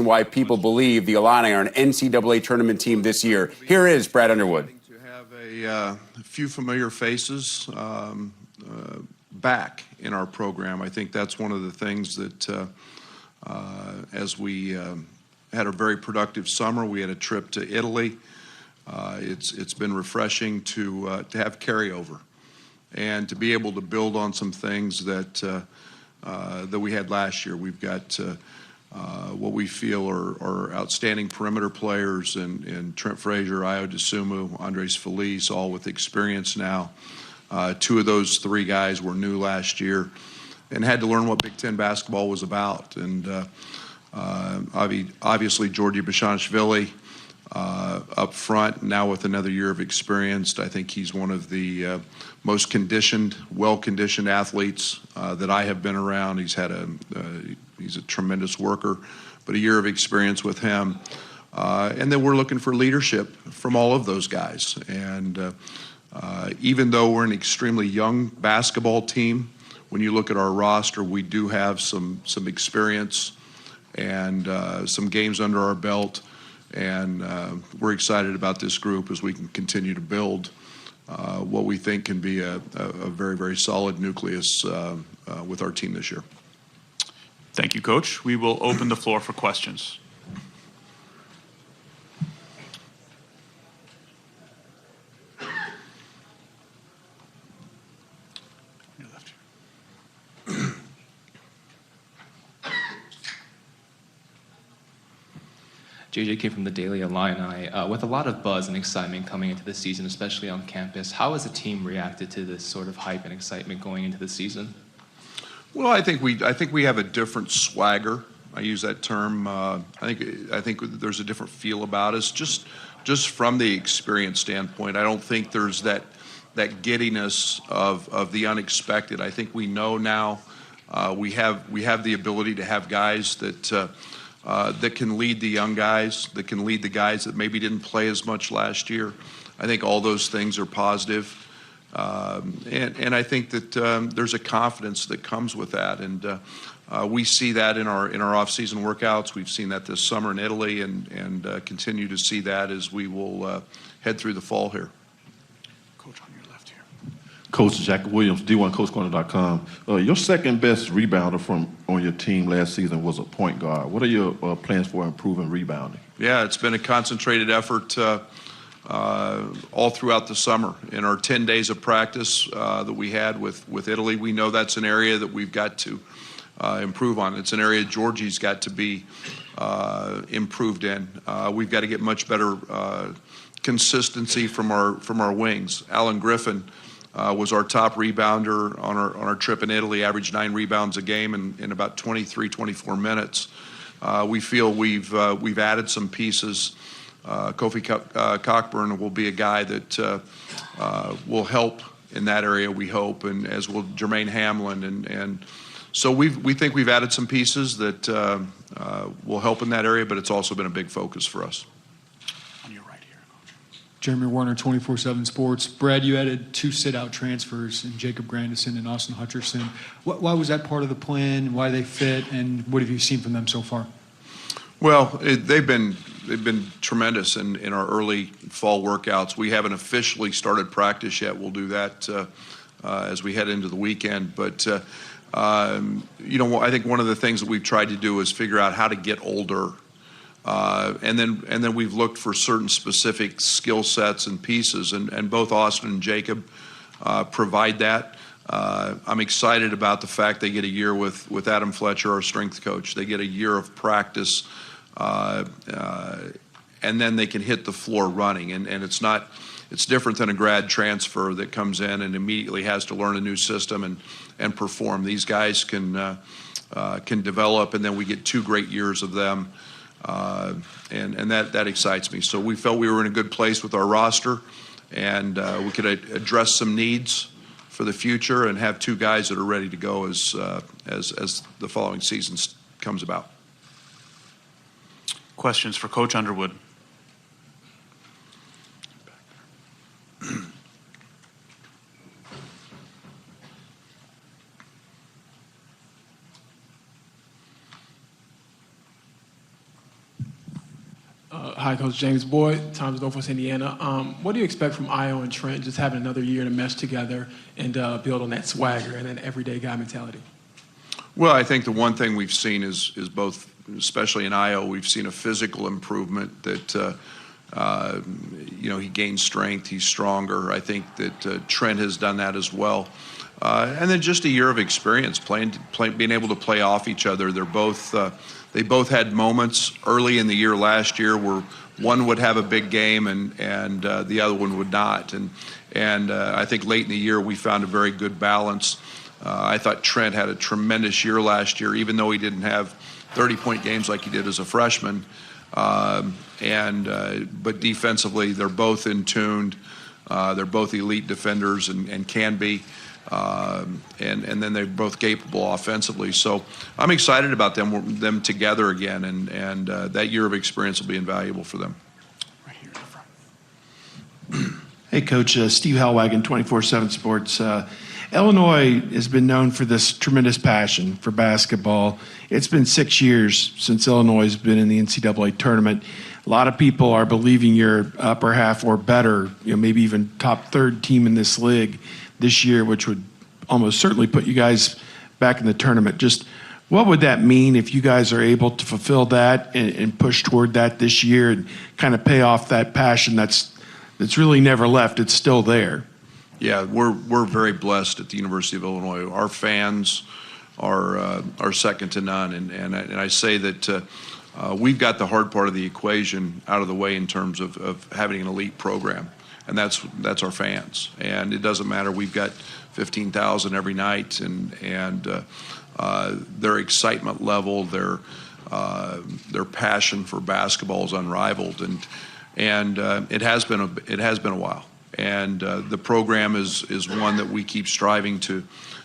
why people believe the Illini are an NCAA tournament team this year. Here is Brad Underwood. To have a few familiar faces back in our program, I think that's one of the things that as we had a very productive summer, we had a trip to Italy. It's been refreshing to have carryover and to be able to build on some things that we had last year. We've got what we feel are outstanding perimeter players in Trent Frazier, Ayo Dosunmu, Andres Feliz, all with experience now. Two of those three guys were new last year and had to learn what Big Ten basketball was about. And obviously, Georgi Bashanishvili up front, now with another year of experience. I think he's one of the most conditioned, well-conditioned athletes that I have been around. He's a tremendous worker, but a year of experience with him. And then we're looking for leadership from all of those guys. And even though we're an extremely young basketball team, when you look at our roster, we do have some experience and some games under our belt. And we're excited about this group as we can continue to build what we think can be a very, very solid nucleus with our team this year. Thank you, Coach. We will open the floor for questions. Your left here. JJ came from the Daily Illini. With a lot of buzz and excitement coming into the season, especially on campus, how has the team reacted to this sort of hype and excitement going into the season? Well, I think we have a different swagger. I use that term. I think there's a different feel about us, just from the experience standpoint. I don't think there's that giddiness of the unexpected. I think we know now we have the ability to have guys that can lead the young guys, that can lead the guys that maybe didn't play as much last year. I think all those things are positive. And I think that there's a confidence that comes with that. And we see that in our off-season workouts. We've seen that this summer in Italy and continue to see that as we will head through the fall here. Coach, on your left here. Coach Jack Williams, D1CoachCorner.com. Your second best rebounder on your team last season was a point guard. What are your plans for improving rebounding? Yeah, it's been a concentrated effort all throughout the summer. In our 10 days of practice that we had with Italy, we know that's an area that we've got to improve on. It's an area Georgie's got to be improved in. We've got to get much better consistency from our wings. Alan Griffin was our top rebounder on our trip in Italy, averaged 9 rebounds a game in about 23, 24 minutes. We feel we've added some pieces. Kofi Cockburn will be a guy that will help in that area, we hope, and as will Jermaine Hamlin. And so we think we've added some pieces that will help in that area, but it's also been a big focus for us. On your right here, Coach. Jeremy Warner, 24/7 Sports. Brad, you added 2 sit-out transfers in Jacob Grandison and Austin Hutcherson. Why was that part of the plan? Why they fit? And what have you seen from them so far? Well, they've been tremendous in our early fall workouts. We haven't officially started practice yet. We'll do that as we head into the weekend. But I think one of the things that we've tried to do is figure out how to get older, and then we've looked for certain specific skill sets and pieces, and both Austin and Jacob provide that. I'm excited about the fact they get a year with Adam Fletcher, our strength coach. They get a year of practice. And then they can hit the floor running. And it's different than a grad transfer that comes in and immediately has to learn a new system and perform. These guys can develop, and then we get 2 great years of them. And that excites me. So we felt we were in a good place with our roster, and we could address some needs for the future and have 2 guys that are ready to go as the following season comes about. Questions for Coach Underwood? Hi, Coach James Boyd, Times Northwest Indiana. What do you expect from Io and Trent just having another year to mesh together and build on that swagger and that everyday guy mentality? Well, I think the one thing we've seen is both, especially in Io, we've seen a physical improvement that, he gained strength, he's stronger. I think that Trent has done that as well. And then just a year of experience being able to play off each other. They both had moments early in the year last year where one would have a big game and the other one would not. And I think late in the year we found a very good balance. I thought Trent had a tremendous year last year, even though he didn't have 30-point games like he did as a freshman. But defensively, they're both in tuned. They're both elite defenders and can be. And then they're both capable offensively. So I'm excited about them together again, and that year of experience will be invaluable for them. Right here in the front. Hey, Coach. Steve Hellwagon, 24/7 Sports. Illinois has been known for this tremendous passion for basketball. It's been 6 years since Illinois has been in the NCAA tournament. A lot of people are believing you're upper half or better, maybe even top third team in this league this year, which would almost certainly put you guys back in the tournament. Just what would that mean if you guys are able to fulfill that and push toward that this year and kind of pay off that passion that's really never left? It's still there. Yeah, we're very blessed at the University of Illinois. Our fans are second to none, and I say that we've got the hard part of the equation out of the way in terms of having an elite program, and that's our fans. And it doesn't matter. We've got 15,000 every night, and their excitement level, their passion for basketball is unrivaled, and it has been a while. And the program is one that we keep striving to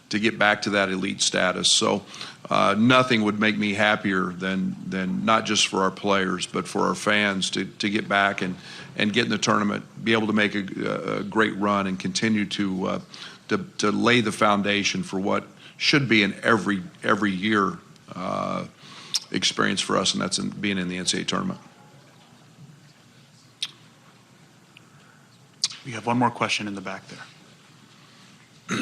get back to that elite status. So nothing would make me happier than not just for our players, but for our fans to get back and get in the tournament, be able to make a great run and continue to lay the foundation for what should be an every year experience for us, and that's being in the NCAA tournament. We have one more question in the back there.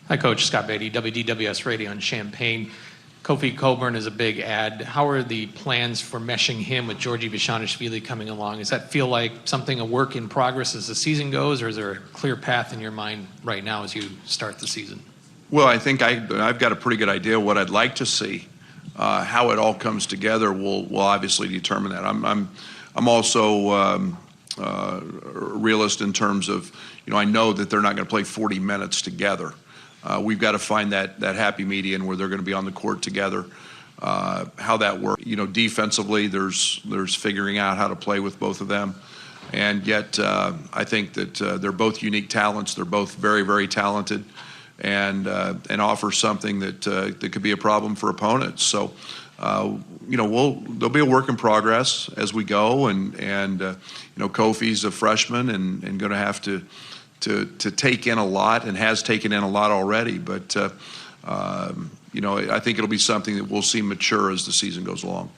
Hi, Coach. Scott Beatty, WDWS Radio in Champaign. Kofi Coburn is a big ad. How are the plans for meshing him with Georgi Vishanishvili coming along? Does that feel like something, a work in progress as the season goes, or is there a clear path in your mind right now as you start the season? Well, I think I've got a pretty good idea of what I'd like to see. How it all comes together will obviously determine that. I'm also a realist in terms of, I know that they're not going to play 40 minutes together. We've got to find that happy median where they're going to be on the court together. How that works, defensively, there's figuring out how to play with both of them, and yet I think that they're both unique talents. They're both very, very talented, and offer something that could be a problem for opponents. So, there'll be a work in progress as we go, and Kofi's a freshman and going to have to take in a lot, and has taken in a lot already. But I think it'll be something that we'll see mature as the season goes along.